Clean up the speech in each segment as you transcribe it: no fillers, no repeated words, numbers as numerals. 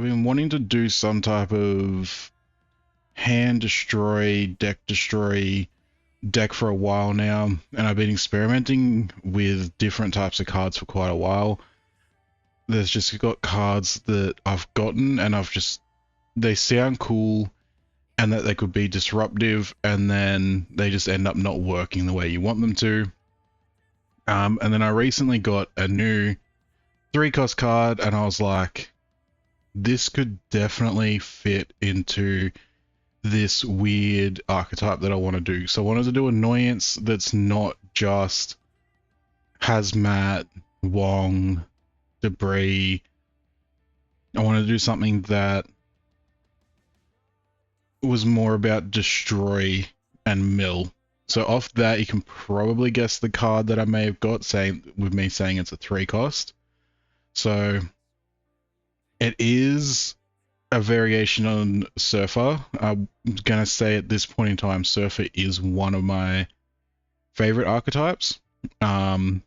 I've been wanting to do some type of hand destroy deck for a while now, and I've been experimenting with different types of cards for quite a while. There's just got cards that I've gotten and they sound cool and that they could be disruptive, and then they just end up not working the way you want them to. And then I recently got a new 3-cost card and I was like, this could definitely fit into this weird archetype that I want to do. So I wanted to do annoyance that's not just hazmat, Wong, debris. I wanted to do something that was more about destroy and mill. So off that, you can probably guess the card that I may have got, with me saying it's a 3-cost. So it is a variation on Surfer. I'm gonna say at this point in time, Surfer is one of my favorite archetypes. And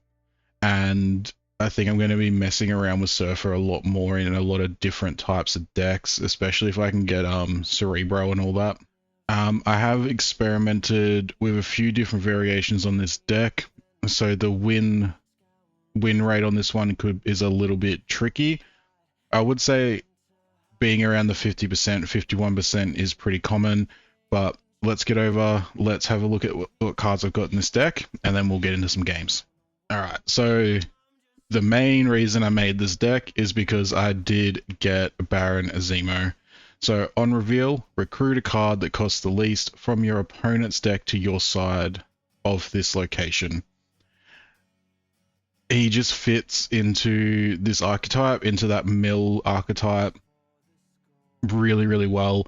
I think I'm going to be messing around with Surfer a lot more in a lot of different types of decks, especially if I can get Cerebro and all that. I have experimented with a few different variations on this deck, so the win rate on this one is a little bit tricky. I would say being around the 50%, 51% is pretty common, but let's have a look at what cards I've got in this deck, and then we'll get into some games. Alright, so the main reason I made this deck is because I did get Baron Zemo. So on reveal, recruit a card that costs the least from your opponent's deck to your side of this location. He just fits into this archetype, into that mill archetype, really, really well.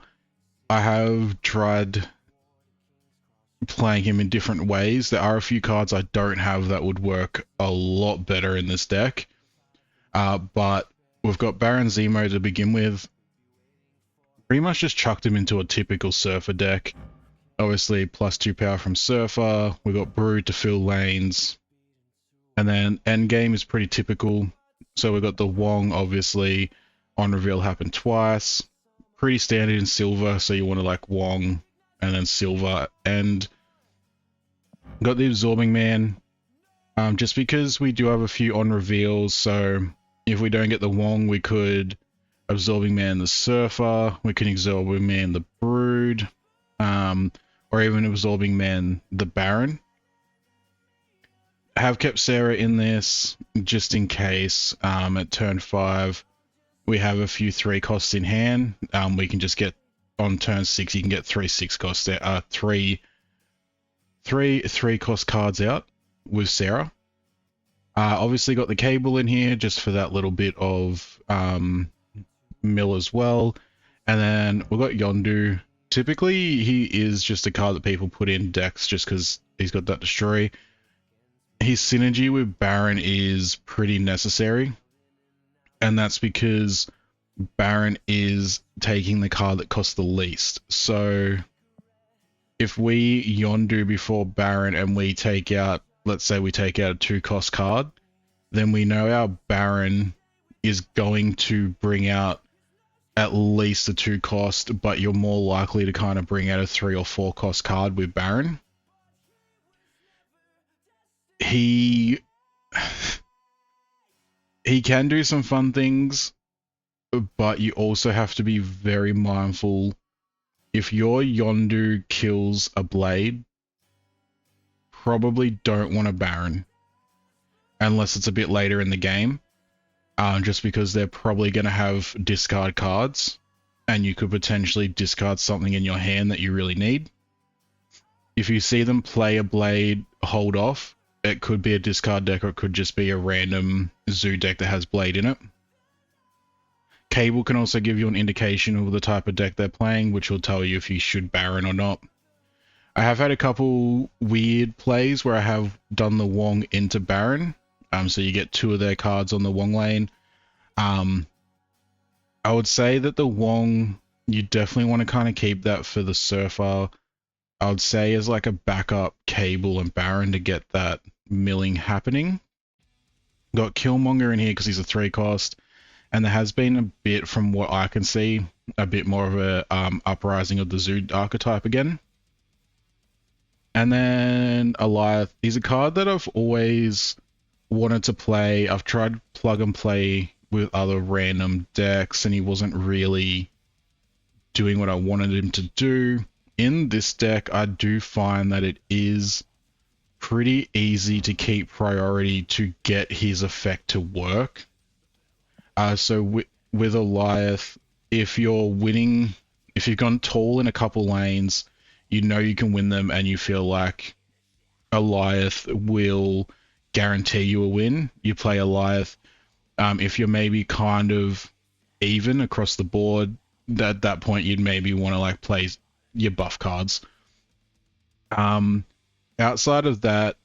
I have tried playing him in different ways. There are a few cards I don't have that would work a lot better in this deck. But we've got Baron Zemo to begin with. Pretty much just chucked him into a typical Surfer deck. Obviously, +2 power from Surfer. We've got Brood to fill lanes. And then endgame is pretty typical. So we've got the Wong, obviously. On reveal happened twice. Pretty standard in Silver, so you want to like Wong and then Silver. And got the Absorbing Man. Just because we do have a few on reveals, so if we don't get the Wong, we could Absorbing Man the Surfer, we can Absorbing Man the Brood, or even Absorbing Man the Baron. I have kept Sarah in this just in case. At turn 5 we have a few 3-costs in hand. We can just get on turn 6, you can get 3 6-costs there, 3-cost cards out with Sarah. Obviously got the Cable in here just for that little bit of mill as well. And then we've got Yondu. Typically he is just a card that people put in decks just because he's got that destroy. His synergy with Baron is pretty necessary, and that's because Baron is taking the card that costs the least. So if we Yondu before Baron and we take out, let's say we take out a 2-cost card, then we know our Baron is going to bring out at least a 2-cost, but you're more likely to kind of bring out a 3 or 4-cost card with Baron. He can do some fun things, but you also have to be very mindful. If your Yondu kills a Blade, probably don't want a Baron unless it's a bit later in the game, just because they're probably going to have discard cards and you could potentially discard something in your hand that you really need. If you see them play a Blade, hold off. It could be a discard deck, or it could just be a random zoo deck that has Blade in it. Cable can also give you an indication of the type of deck they're playing, which will tell you if you should Baron or not. I have had a couple weird plays where I have done the Wong into Baron, so you get 2 of their cards on the Wong lane. I would say that the Wong, you definitely want to kind of keep that for the Surfer. I would say as like a backup Cable and Baron to get that milling happening. Got Killmonger in here because he's a 3-cost, and there has been a bit, from what I can see, a bit more of a uprising of the Zood archetype again. And then Alioth, he's a card that I've always wanted to play. I've tried plug and play with other random decks, and he wasn't really doing what I wanted him to do. In this deck, I do find that it is pretty easy to keep priority to get his effect to work. So with Alioth, if you're winning, if you've gone tall in a couple lanes, you know you can win them, and you feel like Alioth will guarantee you a win. You play Alioth. If you're maybe kind of even across the board, at that point you'd maybe want to like play your buff cards. Outside of that,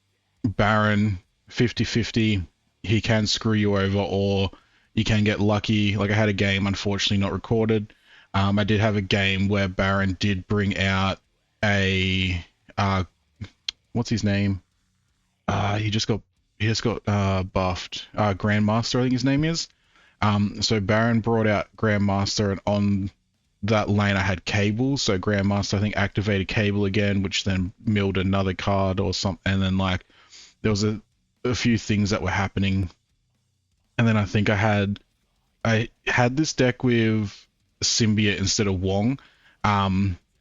Baron 50-50, he can screw you over, or you can get lucky. Like I had a game, unfortunately not recorded. I did have a game where Baron did bring out a what's his name? He just got buffed. Grandmaster, I think his name is. So Baron brought out Grandmaster, and on that lane I had Cable. So Grandmaster, I think, activated Cable again, which then milled another card or something. And then like there was a few things that were happening. And then I think I had this deck with Symbiote instead of Wong.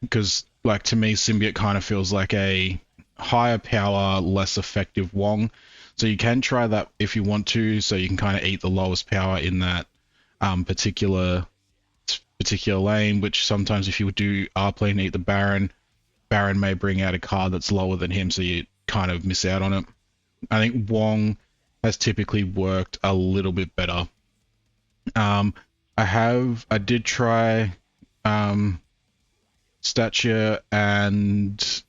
Because like to me, Symbiote kind of feels like a higher power, less effective Wong. So you can try that if you want to, so you can kind of eat the lowest power in that particular lane, which sometimes if you do R-play and eat the Baron may bring out a card that's lower than him, so you kind of miss out on it. I think Wong has typically worked a little bit better. I did try Stature and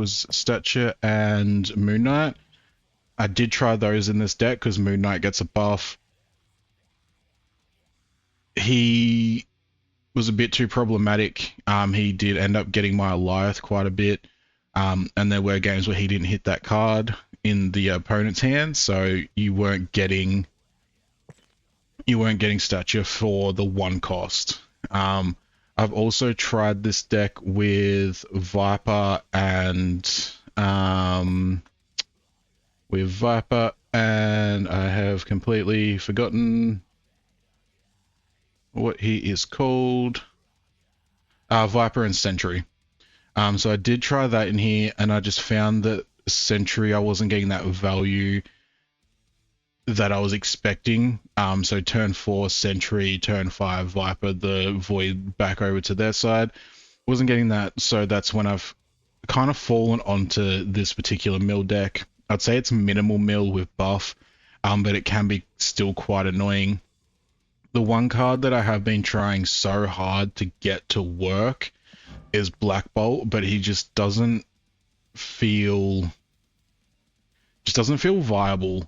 Stature and Moon Knight. I did try those in this deck because Moon Knight gets a buff. He was a bit too problematic. He did end up getting my Alioth quite a bit. And there were games where he didn't hit that card in the opponent's hand, so you weren't getting Stature for the one cost. I've also tried this deck with Viper and I have completely forgotten what he is called. Viper and Sentry. So I did try that in here, and I just found that Sentry, I wasn't getting that value that I was expecting. So turn 4 Sentry, turn 5 Viper, the Void back over to their side. Wasn't getting that, so that's when I've kind of fallen onto this particular mill deck. I'd say it's minimal mill with buff, but it can be still quite annoying. The one card that I have been trying so hard to get to work is Black Bolt, but he just doesn't feel viable.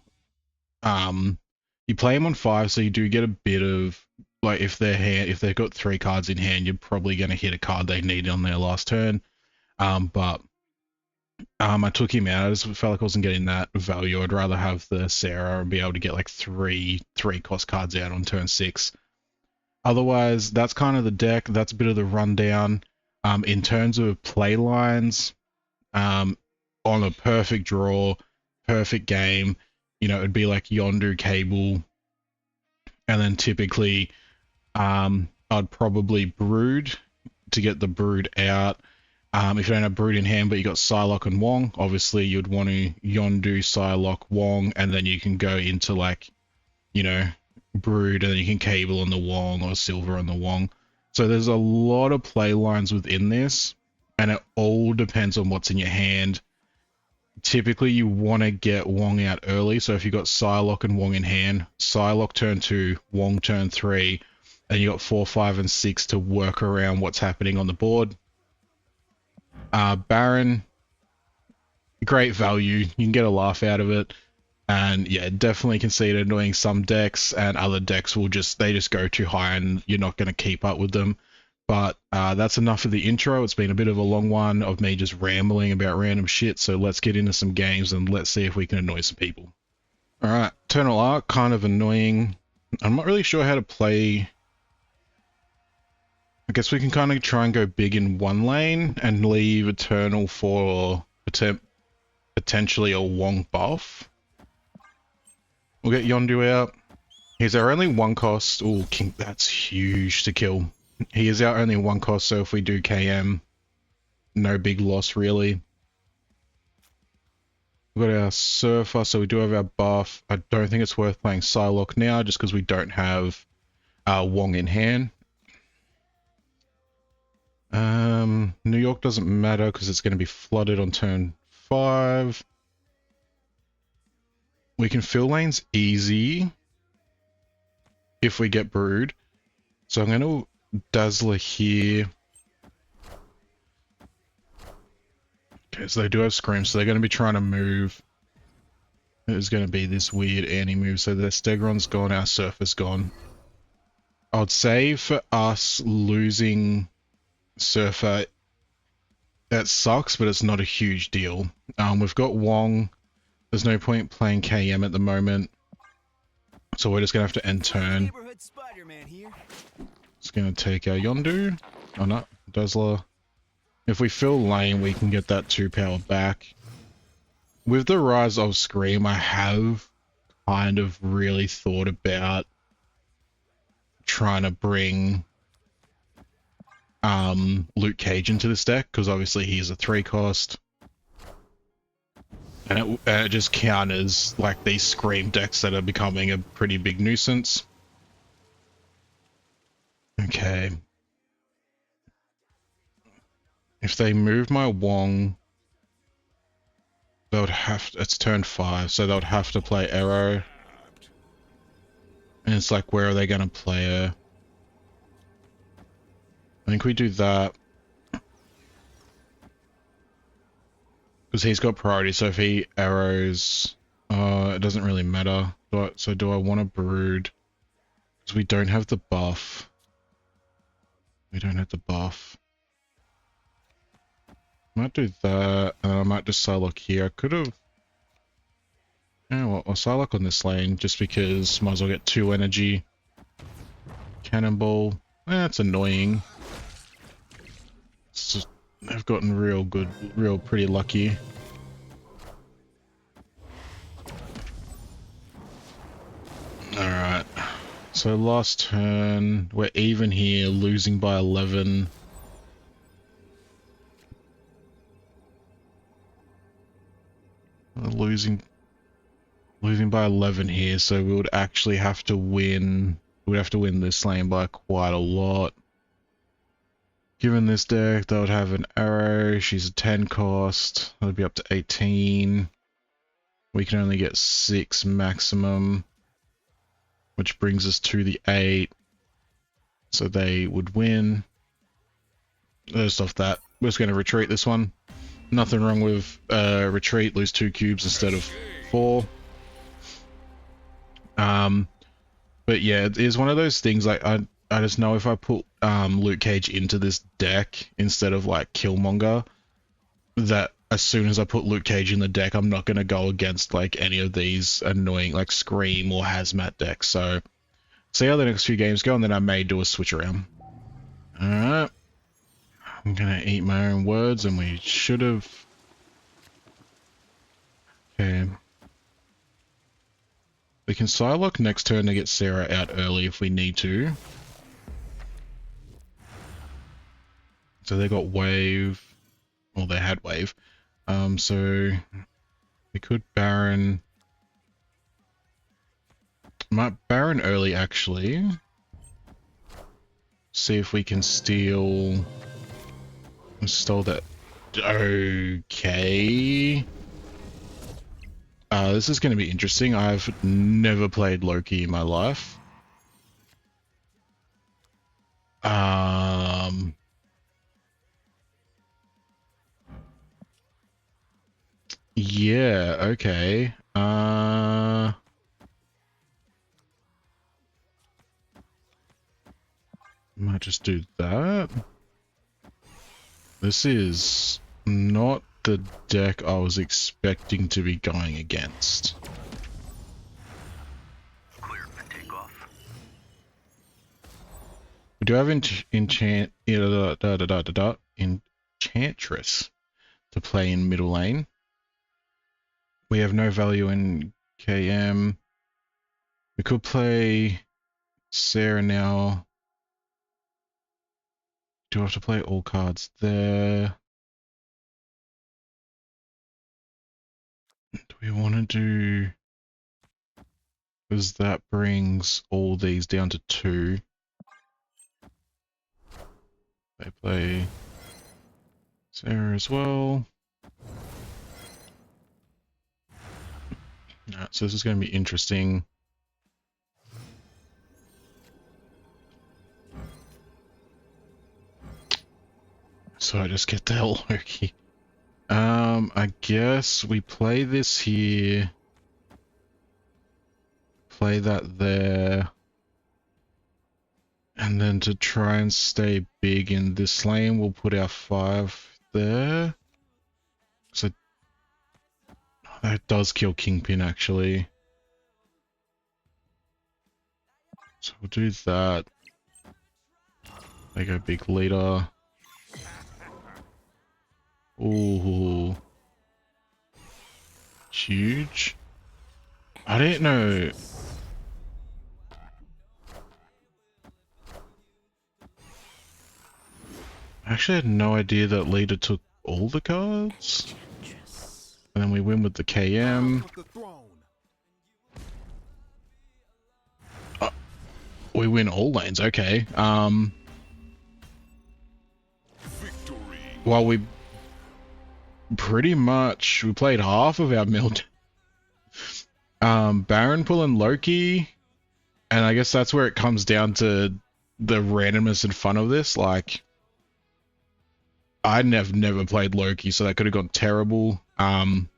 You play him on 5, so you do get a bit of, like, if they've got 3 cards in hand, you're probably going to hit a card they need on their last turn. But I took him out. I just felt like I wasn't getting that value. I'd rather have the Sarah and be able to get like three cost cards out on turn 6. Otherwise, that's kind of the deck. That's a bit of the rundown. In terms of play lines, on a perfect draw, perfect game, it'd be like Yondu, Cable, and then typically I'd probably Brood to get the Brood out. If you don't have Brood in hand, but you got Psylocke and Wong, obviously you'd want to Yondu, Psylocke, Wong, and then you can go into Brood, and then you can Cable on the Wong or Silver on the Wong. So there's a lot of play lines within this, and it all depends on what's in your hand. Typically you want to get Wong out early, so if you got Psylocke and Wong in hand, Psylocke turn 2, Wong turn 3, and you got 4, 5, and 6 to work around what's happening on the board. Baron, great value. You can get a laugh out of it, and yeah, definitely can see it annoying some decks, and other decks will just go too high and you're not going to keep up with them. But that's enough of the intro. It's been a bit of a long one of me just rambling about random shit, so let's get into some games and let's see if we can annoy some people. Alright, Eternal Arc, kind of annoying. I'm not really sure how to play. I guess we can kind of try and go big in one lane and leave Eternal for potentially a Wong buff. We'll get Yondu out. He's our only one cost. Oh, King, that's huge to kill. He is our only one cost, so if we do KM, no big loss really. We've got our Surfer, so we do have our buff. I don't think it's worth playing Psylocke now, just because we don't have Wong in hand. New York doesn't matter because it's going to be flooded on turn 5. We can fill lanes easy if we get Brood. So I'm going to Dazzler here. Okay, so they do have Scream, so they're going to be trying to move. There's going to be this weird anti-move, so their Stegron's gone, our Surfer's gone. I would say for us losing Surfer, that sucks, but it's not a huge deal. We've got Wong. There's no point playing KM at the moment, so we're just going to have to end turn. It's going to take our Yondu. Oh no, Dazzler. If we fill lane, we can get that 2 power back. With the rise of Scream, I have kind of really thought about trying to bring Luke Cage into this deck, because obviously he's a 3 cost. And it just counters like these Scream decks that are becoming a pretty big nuisance. Okay. If they move my Wong, they would have to, it's turn 5, so they would have to play Arrow. And it's like, where are they going to play her? I think we do that. Because he's got priority, so if he arrows, it doesn't really matter. So do I want to Brood? Because we don't have the buff. We don't have the buff. Might do that, and I might just Psylocke here. I could have... You know what, I'll Psylocke on this lane, just because might as well get 2 energy. Cannonball. That's annoying. It's just, they've gotten real pretty lucky. Alright. So last turn, we're even here, losing by 11. Losing by 11 here, so we would actually have to win. We'd have to win this lane by quite a lot. Given this deck, they would have an Arrow. She's a 10 cost. That'd be up to 18. We can only get 6 maximum, which brings us to the 8. So they would win. Just off that, we're just going to retreat this one. Nothing wrong with retreat, lose 2 cubes instead of 4. But yeah, it is one of those things, like, I just know if I put Luke Cage into this deck instead of like Killmonger, that as soon as I put Luke Cage in the deck, I'm not going to go against like any of these annoying like Scream or Hazmat decks. So see how the next few games go, and then I may do a switch around. Alright. I'm going to eat my own words, and we should have... Okay. We can Psylocke next turn to get Sarah out early if we need to. So they got Wave. Well, they had Wave. So we could Baron. Might Baron early, actually. See if we can steal... Stole that. Okay. This is going to be interesting. I've never played Loki in my life. Yeah, okay. Might just do that. This is not the deck I was expecting to be going against. We do have Enchantress to play in middle lane. We have no value in KM. We could play Sarah now. Do I have to play all cards there? Do we want to do... Because that brings all these down to 2. They play Sarah as well. Alright, so this is going to be interesting. So I just get the hell Loki. I guess we play this here. Play that there. And then to try and stay big in this lane, we'll put our 5 there. So that does kill Kingpin actually. So we'll do that. They go big leader. Ooh. Huge. I didn't know. I actually had no idea that leader took all the cards. And then we win with the KM. We win all lanes, okay. Well, we pretty much, we played half of our build. Baron pulling Loki, and I guess that's where it comes down to the randomness and fun of this. Like, I'd never played Loki, so that could have gone terrible. On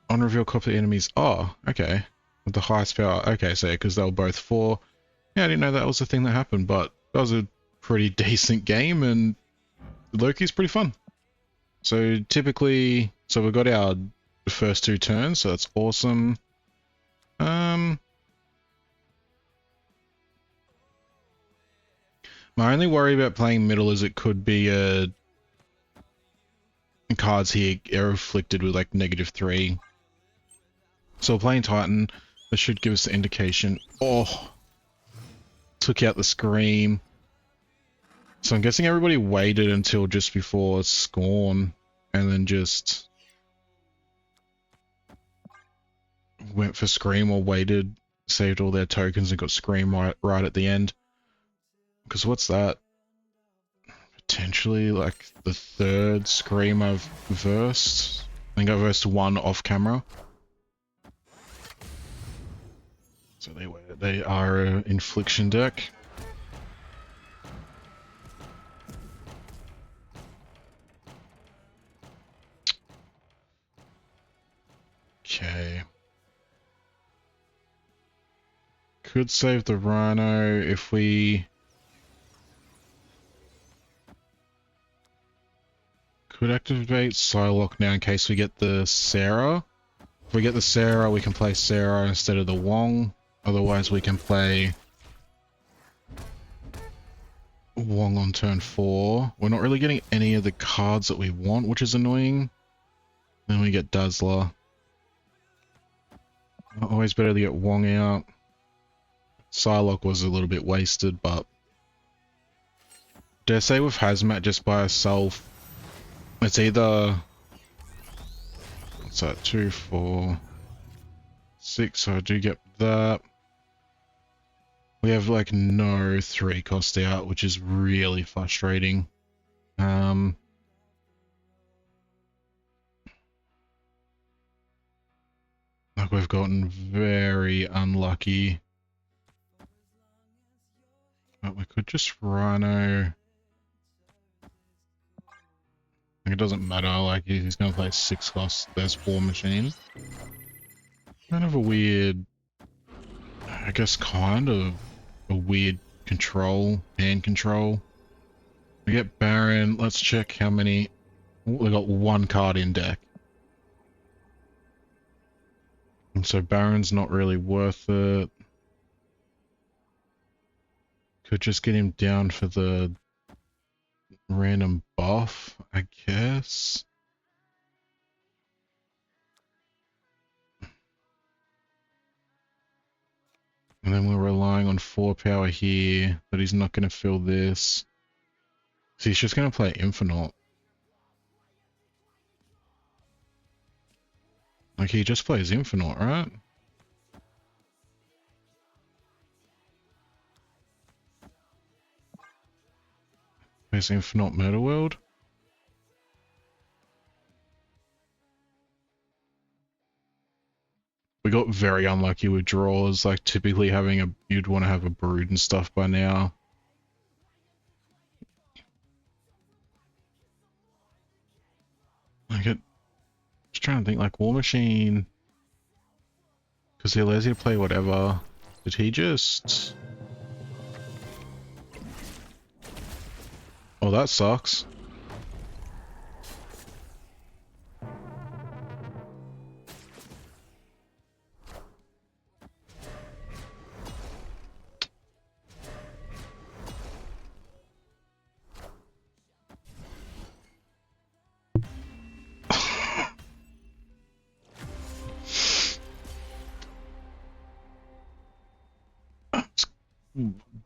reveal copy enemies. Oh, okay. With the highest power. Okay, so because they were both 4. Yeah, I didn't know that was the thing that happened, but that was a pretty decent game, and Loki's pretty fun. So typically, so we've got our first 2 turns, so that's awesome. My only worry about playing middle is it could be cards here are afflicted with like -3. So we're playing Titan. That should give us the indication. Oh, took out the Scream. So I'm guessing everybody waited until just before Scorn and then just went for Scream, or waited, saved all their tokens and got Scream right at the end. Because what's that? Potentially like the 3rd Scream I've versed. I think I versed 1 off camera. So they are an Infliction deck. Okay. Could save the Rhino if we... Could activate Psylocke now in case we get the Sarah. If we get the Sarah, we can play Sarah instead of the Wong. Otherwise, we can play Wong on turn 4. We're not really getting any of the cards that we want, which is annoying. Then we get Dazzler. Always better to get Wong out. Psylocke was a little bit wasted, but... Dare say with Hazmat just by herself, it's either... What's that? 2, 4, 6, so I do get that. We have like no 3 cost out, which is really frustrating. Like we've gotten very unlucky. But we could just Rhino. Like it doesn't matter, like he's gonna play 6 costs, there's 4 machines. Kind of a weird, I guess kind of a weird control, hand control. We get Baron, let's check how many, we got 1 card in deck. And so Baron's not really worth it. Could just get him down for the random buff, I guess. And then we're relying on 4 power here, but he's not going to fill this. So he's just going to play Infinite. Like, he just plays Infinite, right? Plays Infinite Murder World. We got very unlucky with draws, like typically you'd want to have a brood and stuff by now. Just trying to think, like War Machine, because he allows you to play whatever. Did he just... Oh, that sucks.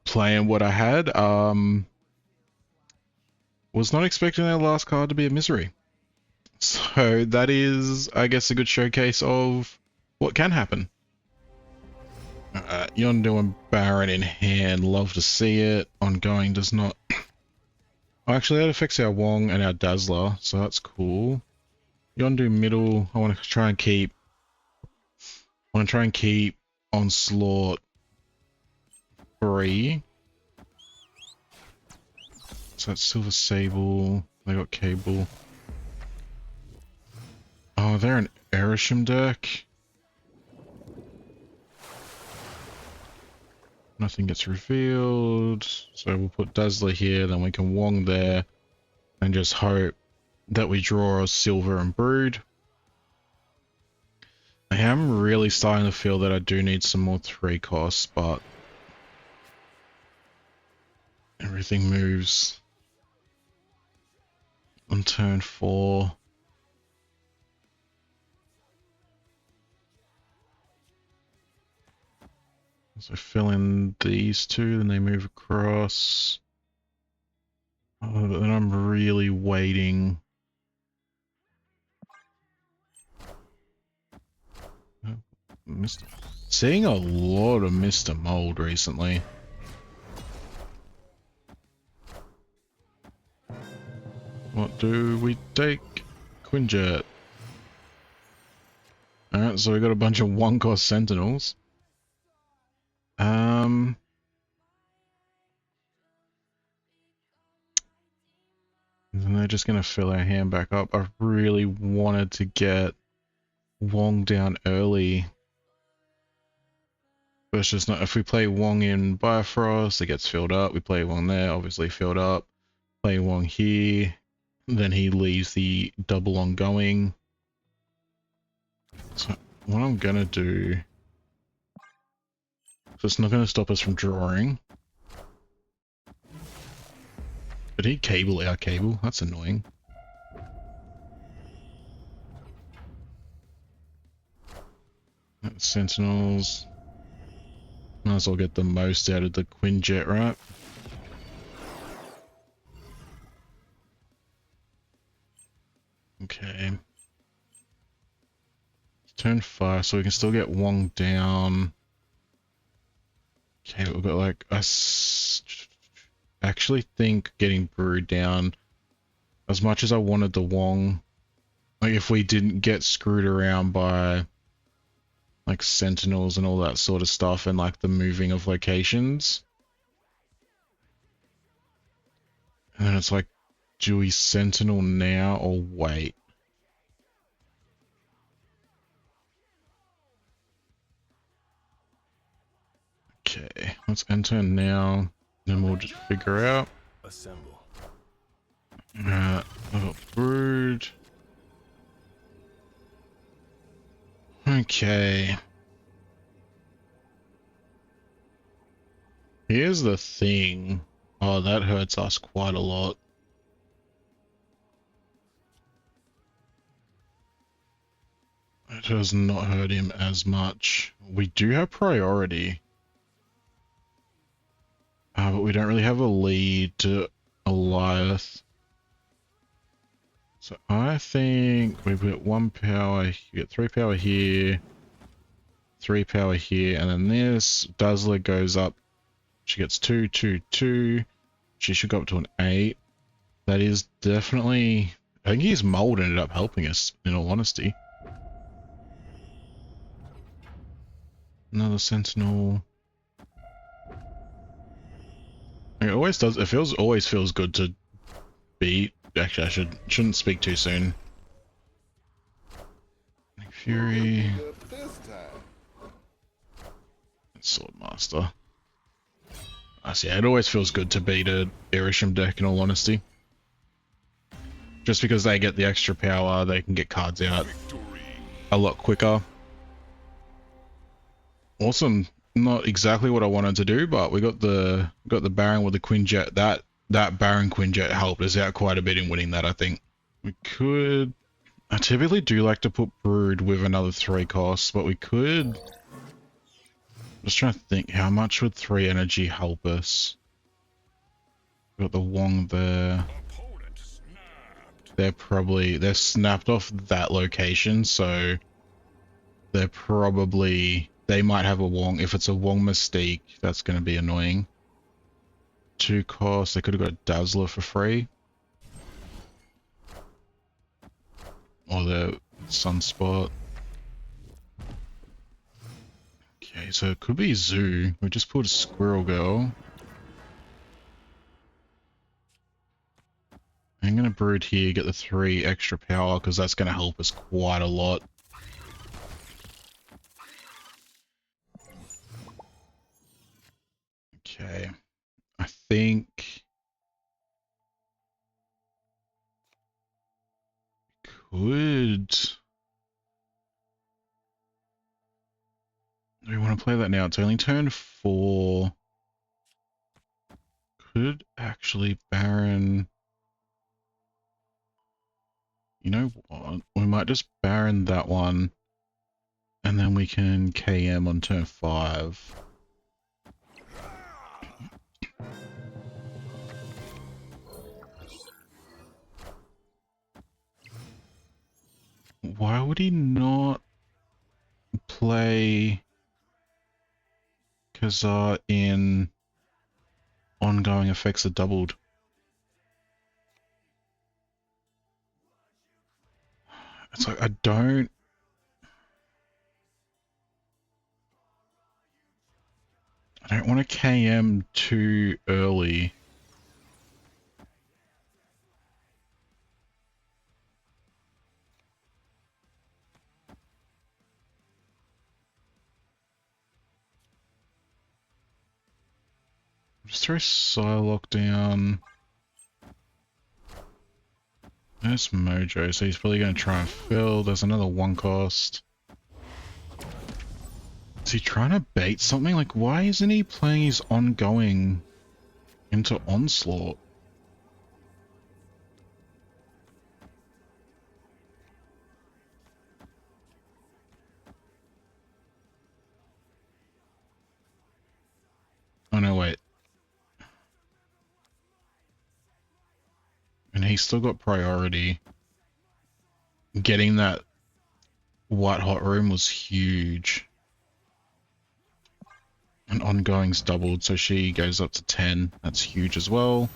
Playing what I had, was not expecting that last card to be a misery. So that is, I guess, a good showcase of what can happen. Yondu and Baron in hand, love to see it. Ongoing does not. Oh, actually, that affects our Wong and our Dazzler, so that's cool. Yondu middle, I want to try and keep. Onslaught free. So that's Silver Sable. They got Cable. Oh, they're an Erisham deck. Nothing gets revealed. So we'll put Dazzler here, then we can Wong there. And just hope that we draw a Silver and Brood. I am really starting to feel that I do need some more 3 costs, but everything moves on turn 4. So fill in these 2, then they move across. Oh, but then I'm really waiting. Seeing a lot of Mr. Mold recently. What do we take? Quinjet. Alright, so we got a bunch of 1-cost Sentinels. And they're just gonna fill our hand back up. I really wanted to get Wong down early. But it's just not, if we play Wong in Bifrost, it gets filled up. We play Wong there, obviously filled up. Play Wong here, then he leaves the double ongoing. So what I'm gonna do, so it's not gonna stop us from drawing. But he cable our cable, that's annoying. That's Sentinels. Might as well get the most out of the Quinjet, right? Okay. Turn 5, so we can still get Wong down. Okay, we've got like, I actually think getting Brood down, as much as I wanted the Wong, like if we didn't get screwed around by like Sentinels and all that sort of stuff and like the moving of locations. And then it's like, do we Sentinel now or wait? Okay, let's enter now, then we'll just figure out. Assemble. I've got Brood. Okay. Here's the thing. Oh, that hurts us quite a lot. It does not hurt him as much. We do have priority. But we don't really have a lead to Elias. So I think we've got 1 power, you get 3 power here, 3 power here, and then this Dazzler goes up. She gets 2, 2, 2. She should go up to an 8. That is definitely... I think his mold ended up helping us, in all honesty. Another Sentinel. It always does. It always feels good to beat. Actually, I shouldn't speak too soon. Fury. Swordmaster. Yeah, it always feels good to beat a Irisham deck, in all honesty. Just because they get the extra power, they can get cards out a lot quicker. Awesome. Not exactly what I wanted to do, but we got the Baron with the Quinjet. That Baron Quinjet helped us out quite a bit in winning that, I think. We could... I typically do like to put Brood with another 3 costs, but we could... Just trying to think, how much would 3 energy help us? We've got the Wong there. They're snapped off that location, so they might have a Wong. If it's a Wong Mystique, that's going to be annoying. 2 costs, they could have got Dazzler for free. Or the Sunspot. Okay, so it could be Zoo. We just put a Squirrel Girl. I'm going to Brood here, get the 3 extra power, because that's going to help us quite a lot. Okay. I think... could... Do we want to play that now? It's only turn 4. Could actually Baron... You know what? We might just Baron that one. And then we can KM on turn 5. Why would he not play Kazar in ongoing effects are doubled? It's like, I don't want to KM too early. Just throw Psylocke down. There's Mojo, so he's probably going to try and fill. There's another 1 cost. Is he trying to bait something? Like, why isn't he playing his ongoing into Onslaught? Oh no, wait. And he's still got priority. Getting that white hot room was huge. And ongoing's doubled, so she goes up to 10. That's huge as well.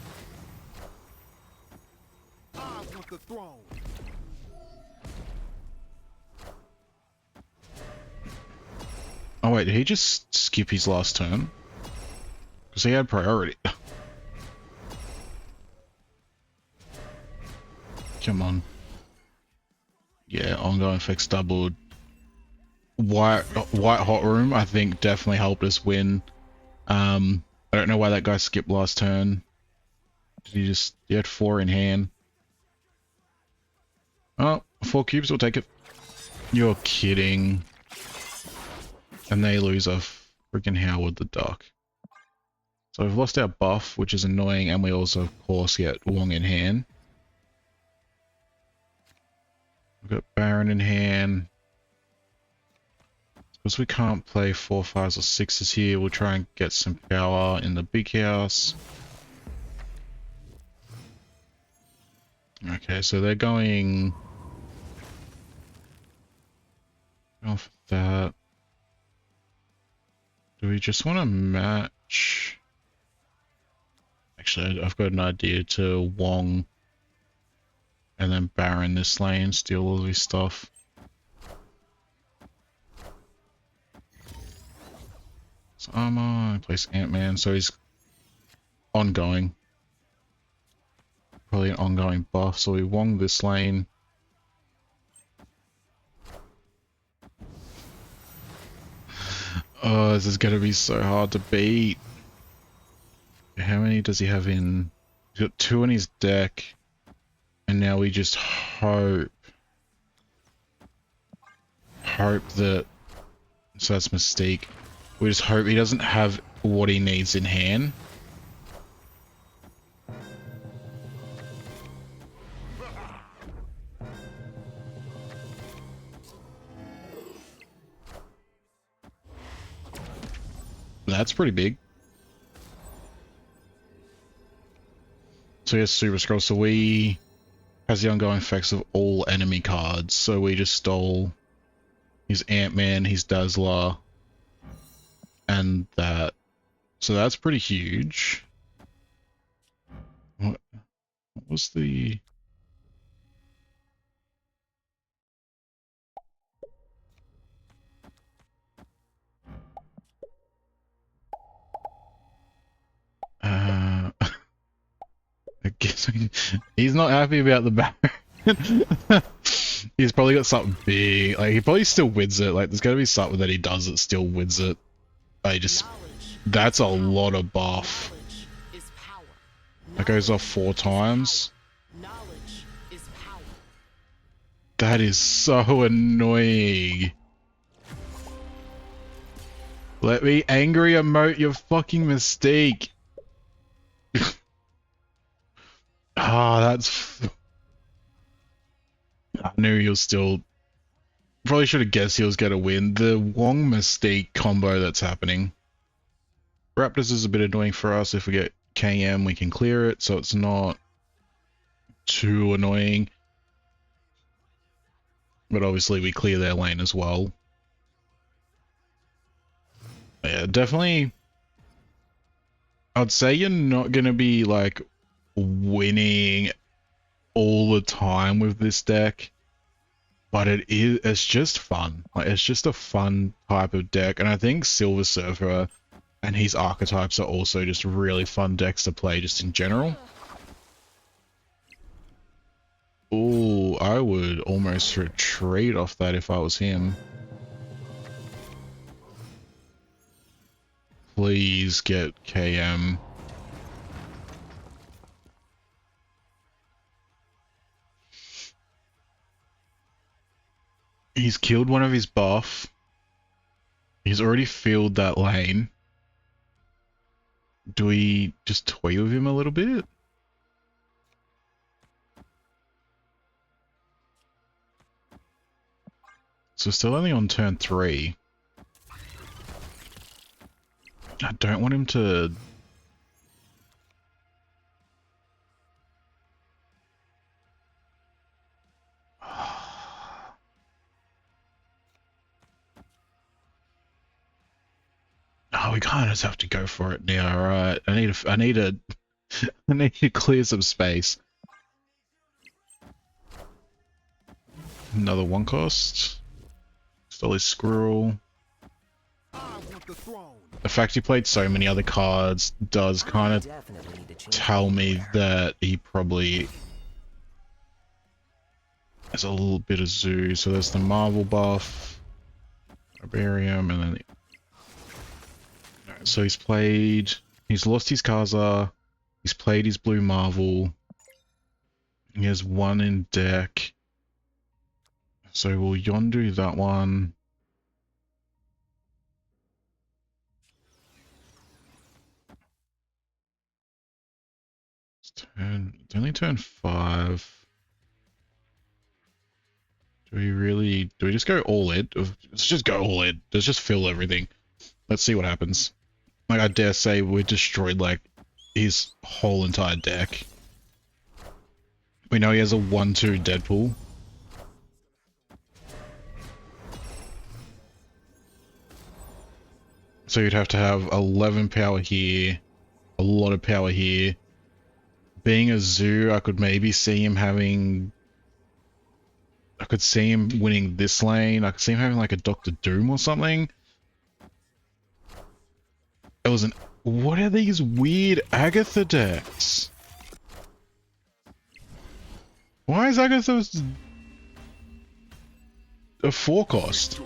Oh wait, did he just skip his last turn? Because he had priority. Come on. Yeah, ongoing effects doubled. White hot room, I think, definitely helped us win. I don't know why that guy skipped last turn. He had 4 in hand. Oh, 4 cubes, we'll take it. You're kidding. And they lose a freaking Howard the Duck. So we've lost our buff, which is annoying, and we also, of course, get Wong in hand. We've got Baron in hand. Because we can't play 4, 5s, or 6s here, we'll try and get some power in the big house. Okay, so they're going off that. Do we just want to match? Actually, I've got an idea to Wong and then Baron this lane, steal all this stuff. So armor, place Ant-Man, so he's ongoing. Probably an ongoing buff, so we Wong this lane. Oh, this is gonna be so hard to beat. How many does he have in? He's got 2 in his deck. And now we just hope that, so that's Mystique. We just hope he doesn't have what he needs in hand. That's pretty big. So he has Super Scroll, so we has the ongoing effects of all enemy cards. So we just stole his Ant-Man, his Dazzler, and that. So that's pretty huge. What was the... I guess he's not happy about the Baron. He's probably got something big. Like, he probably still wins it. Like, there's gotta be something that he does that still wins it. I just... That's a lot of buff. That goes off 4 times. That is so annoying. Let me angry emote your fucking Mystique. Ah, that's... I knew he was still... Probably should have guessed he was going to win. The Wong Mystique combo that's happening. Raptors is a bit annoying for us. If we get KM, we can clear it, so it's not too annoying. But obviously we clear their lane as well. Yeah, definitely... I'd say you're not going to be, like, winning all the time with this deck, but it's just fun. Like, it's just a fun type of deck, and I think Silver Surfer and his archetypes are also just really fun decks to play just in general. Ooh, I would almost retreat off that if I was him. Please get KM. He's killed one of his buff. He's already filled that lane. Do we just toy with him a little bit? So we're still only on turn 3. I don't want him to... Oh, we kind of just have to go for it now, alright. I need to clear some space. Another 1 cost. Stole his Squirrel. The fact he played so many other cards does kind of tell me that he probably has a little bit of zoo. So there's the Marvel buff, Barbarium, and then so he's lost his Kaza, he's played his blue Marvel, he has 1 in deck, so we'll Yondu that one. It's only turn 5. Do we just go all in? Let's just go all in. Let's just fill everything. Let's see what happens. Like, I dare say we destroyed, like, his whole entire deck. We know he has a 1-2 Deadpool. So you'd have to have 11 power here, a lot of power here. Being a zoo, I could maybe see him having... I could see him winning this lane. I could see him having like a Doctor Doom or something. It was an... What are these weird Agatha decks? Why is Agatha a 4 cost?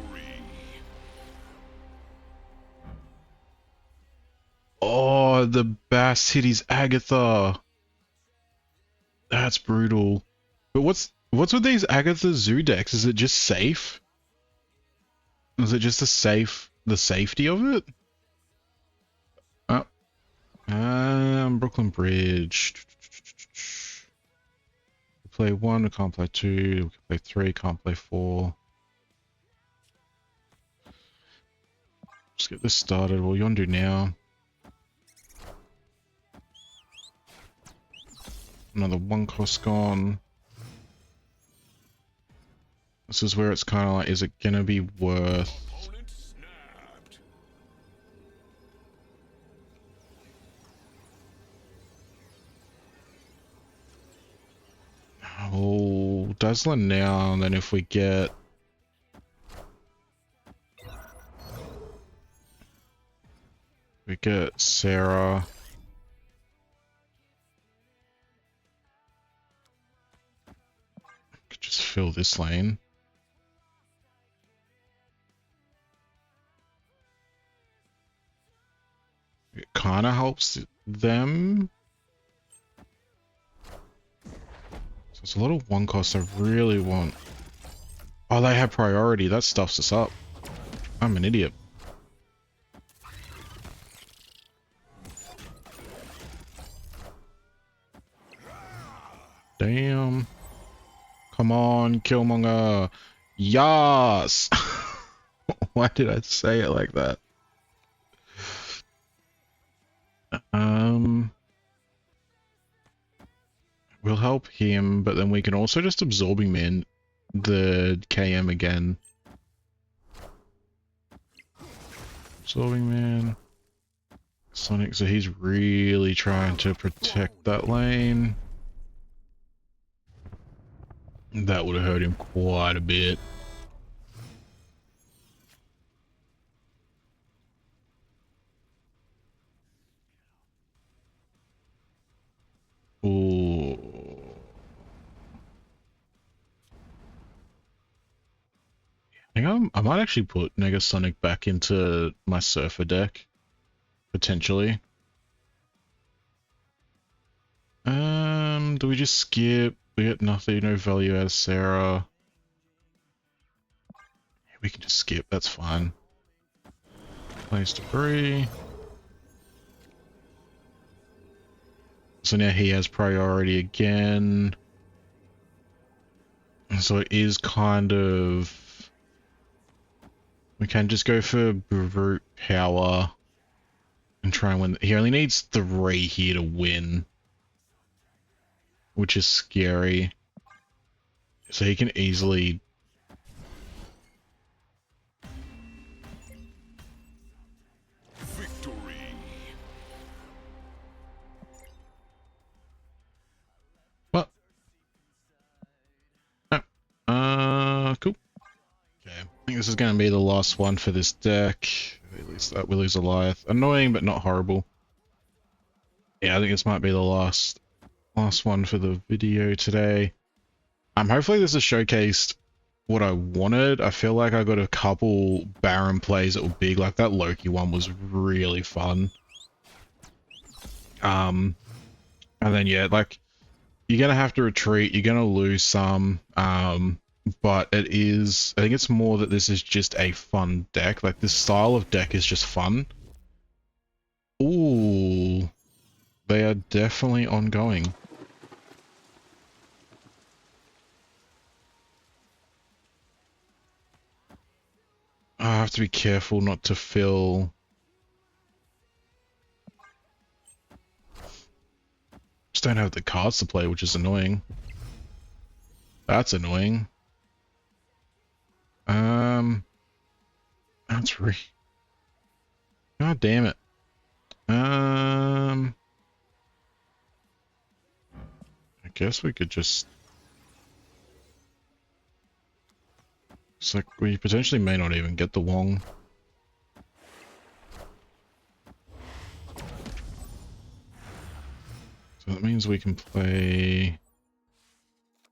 Oh, the Bass hit his Agatha. That's brutal. But what's with these Agatha Zoo decks? Is it just safe? Is it just the safety of it? Oh. Brooklyn Bridge. We play 1, we can't play 2, we can play 3, can't play 4. Let's get this started. What you want to do now? Another 1 cost gone. This is where it's kind of like, is it gonna be worth... Oh, Dazzler now, and then if we get... We get Sarah... Could just fill this lane. It kind of helps them. So it's a lot of 1 cost I really want. Oh, they have priority. That stuffs us up. I'm an idiot. Damn. Come on, Killmonger. Yas! Why did I say it like that? We'll help him, but then we can also just Absorbing Man the KM again. Absorbing Man. Sonic, so he's really trying to protect that lane. That would have hurt him quite a bit. Ooh. I think I might actually put Negasonic back into my Surfer deck. Potentially. Do we just skip? We get nothing, no value out of Sarah. Yeah, we can just skip, that's fine. Place debris. So now he has priority again. So it is kind of... We can just go for brute power and try and win. He only needs 3 here to win, which is scary. So he can easily... Victory. What? Oh. Cool. Okay, I think this is going to be the last one for this deck. At least that will lose Goliath. Annoying, but not horrible. Yeah, I think this might be the last one for the video today. Hopefully this has showcased what I wanted. I feel like I got a couple Baron plays that were big, like that Loki one was really fun. And then yeah, like you're gonna have to retreat, you're gonna lose some, but it is, I think it's more that this is just a fun deck. Like this style of deck is just fun. Ooh, they are definitely ongoing. I have to be careful not to fill... Just don't have the cards to play, which is annoying. That's annoying. That's God damn it. I guess we could just... It's like we potentially may not even get the Wong. So that means we can play...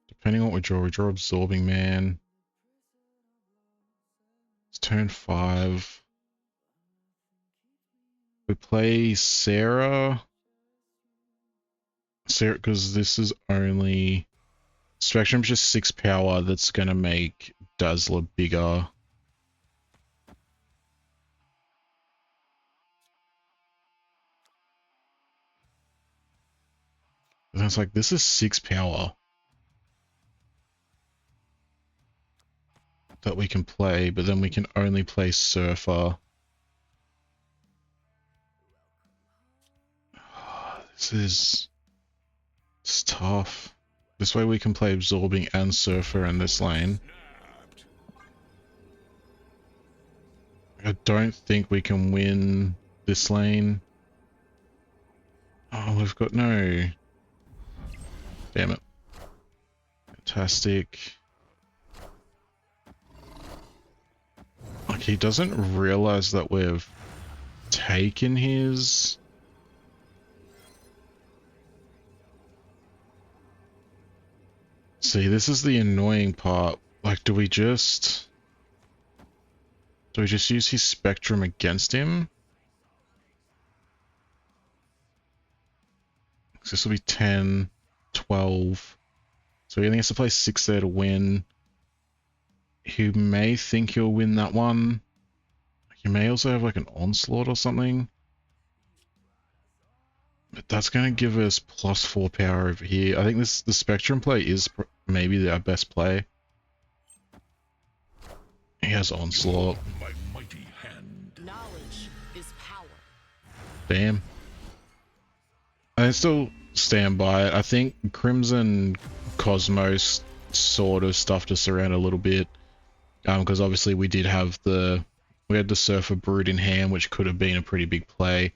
Depending on what we draw Absorbing Man. It's turn 5. We play Sarah, because this is only... Spectrum's just 6 power, that's gonna make Dazzler bigger. And it's like, this is 6 power that we can play, but then we can only play Surfer. It's tough. This way we can play Absorbing and Surfer in this lane. I don't think we can win this lane. Oh, we've got no... Damn it. Fantastic. Like, he doesn't realize that we've taken his... See, this is the annoying part. Like, do we just use his Spectrum against him? This will be 10, 12. So he only has to play 6 there to win. He may think he'll win that one. He may also have like an Onslaught or something. But that's going to give us +4 power over here. I think the Spectrum play is maybe our best play. He has Onslaught. My mighty hand. Knowledge is power. Damn. I still stand by it. I think Crimson Cosmos sort of stuffed us around a little bit. Because obviously we had the Surfer Brood in hand, which could have been a pretty big play.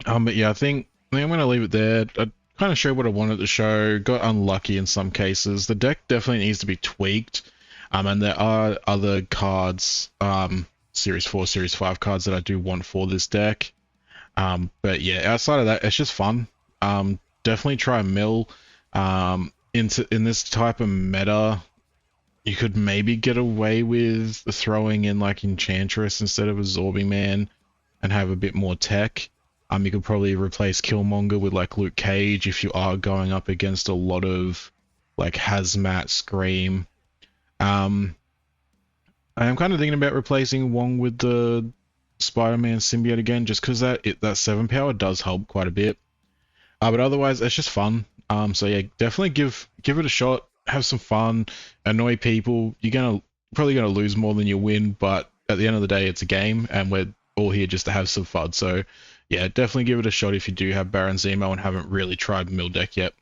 But yeah, I think I'm going to leave it there. I kind of showed what I wanted to show. Got unlucky in some cases. The deck definitely needs to be tweaked. And there are other cards, Series 4, Series 5 cards that I do want for this deck. But yeah, outside of that, it's just fun. Definitely try mill. In this type of meta, you could maybe get away with throwing in like Enchantress instead of Absorbing Man and have a bit more tech. You could probably replace Killmonger with like Luke Cage if you are going up against a lot of like Hazmat, Scream. I am kind of thinking about replacing Wong with the Spider-Man symbiote again, just because that 7 power does help quite a bit. But otherwise, it's just fun. So yeah, definitely give it a shot. Have some fun. Annoy people. You're probably gonna lose more than you win, but at the end of the day, it's a game, and we're all here just to have some fun. So yeah, definitely give it a shot if you do have Baron Zemo and haven't really tried Mill Deck yet.